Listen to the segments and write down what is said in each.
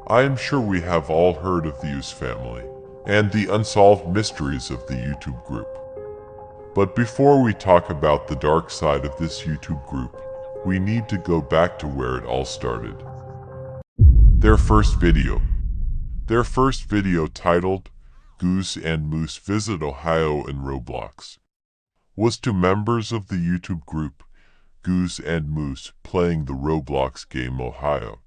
I am sure we have all heard of the Oose family and the unsolved mysteries of the YouTube group. But before we talk about the dark side of this YouTube group, we need to go back to where it all started. Their first video. Their first video, titled Goose and Moose Visit Ohio and Roblox, was to members of the YouTube group Goose and Moose playing the Roblox game Ohio.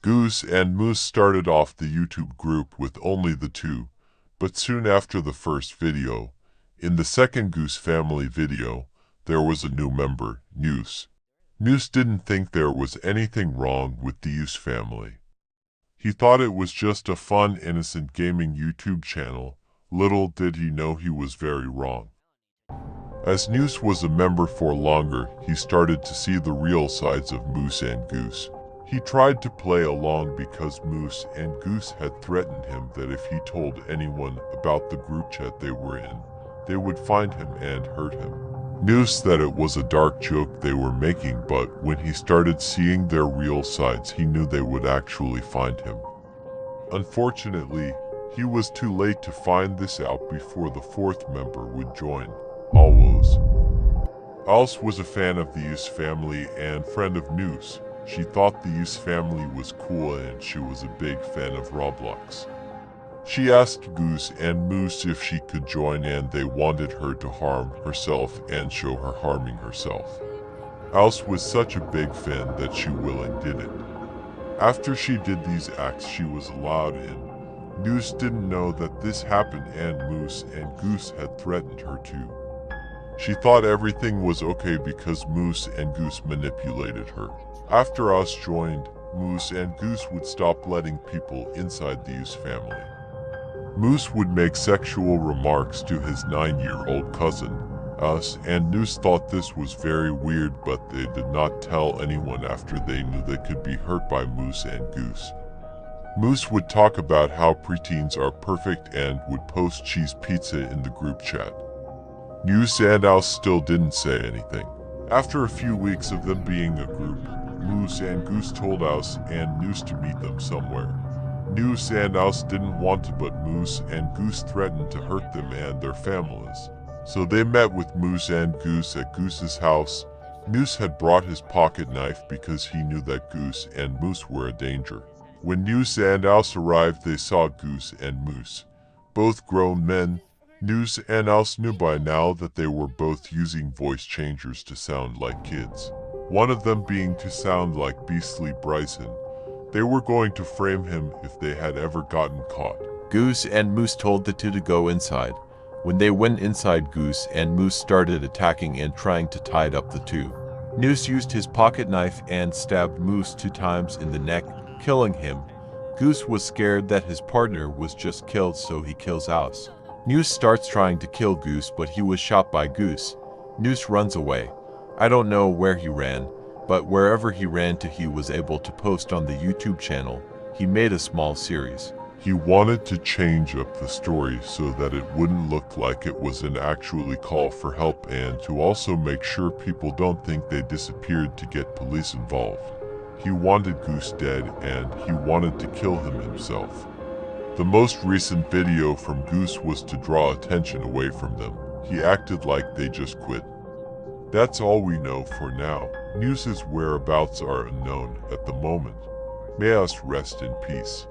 Goose and Moose started off the YouTube group with only the two, but soon after the first video, in the second Goose family video, there was a new member, Oose. Oose didn't think there was anything wrong with the Oose family. He thought it was just a fun, innocent gaming YouTube channel. Little did he know he was very wrong. As Oose was a member for longer, he started to see the real sides of Moose and Goose. He tried to play along because Moose and Goose had threatened him that if he told anyone about the group chat they were in, they would find him and hurt him. Oose that it was a dark joke they were making, but when he started seeing their real sides, he knew they would actually find him. Unfortunately, he was too late to find this out before the fourth member would join, Oose. Oose was a fan of the Oose family and friend of Oose. She thought the Oose family was cool and she was a big fan of Roblox. She asked Goose and Moose if she could join, and they wanted her to harm herself and show her harming herself. Oose was such a big fan that she willingly did it. After she did these acts, she was allowed in. Oose didn't know that this happened and Moose and Goose had threatened her too. She thought everything was okay because Moose and Goose manipulated her. After Oose joined, Moose and Goose would stop letting people inside the Oose family. Moose would make sexual remarks to his 9-year-old cousin, Oose, and Oose thought this was very weird, but they did not tell anyone after they knew they could be hurt by Moose and Goose. Moose would talk about how preteens are perfect and would post cheese pizza in the group chat. Oose and Ouse still didn't say anything. After a few weeks of them being a group, Moose and Goose told Ouse and Oose to meet them somewhere. Oose and Ouse didn't want to, but Moose and Goose threatened to hurt them and their families. So they met with Moose and Goose at Goose's house. Oose had brought his pocket knife because he knew that Goose and Moose were a danger. When Oose and Ouse arrived, they saw Goose and Moose, both grown men. Oose and Ouse knew by now that they were both using voice changers to sound like kids, one of them being to sound like Beastly Bryson. They were going to frame him if they had ever gotten caught. Goose and Moose told the two to go inside. When they went inside, Goose and Moose started attacking and trying to tie up the two. Oose used his pocket knife and stabbed Moose 2 times in the neck, killing him. Goose was scared that his partner was just killed, so he kills Ouse. Oose starts trying to kill Goose, but he was shot by Goose. Oose runs away. I don't know where he ran, but wherever he ran to, he was able to post on the YouTube channel. He made a small series. He wanted to change up the story so that it wouldn't look like it was an actually call for help, and to also make sure people don't think they disappeared to get police involved. He wanted Goose dead and he wanted to kill him himself. The most recent video from Goose was to draw attention away from them. He acted like they just quit. That's all we know for now. Oose's whereabouts are unknown at the moment. May us rest in peace.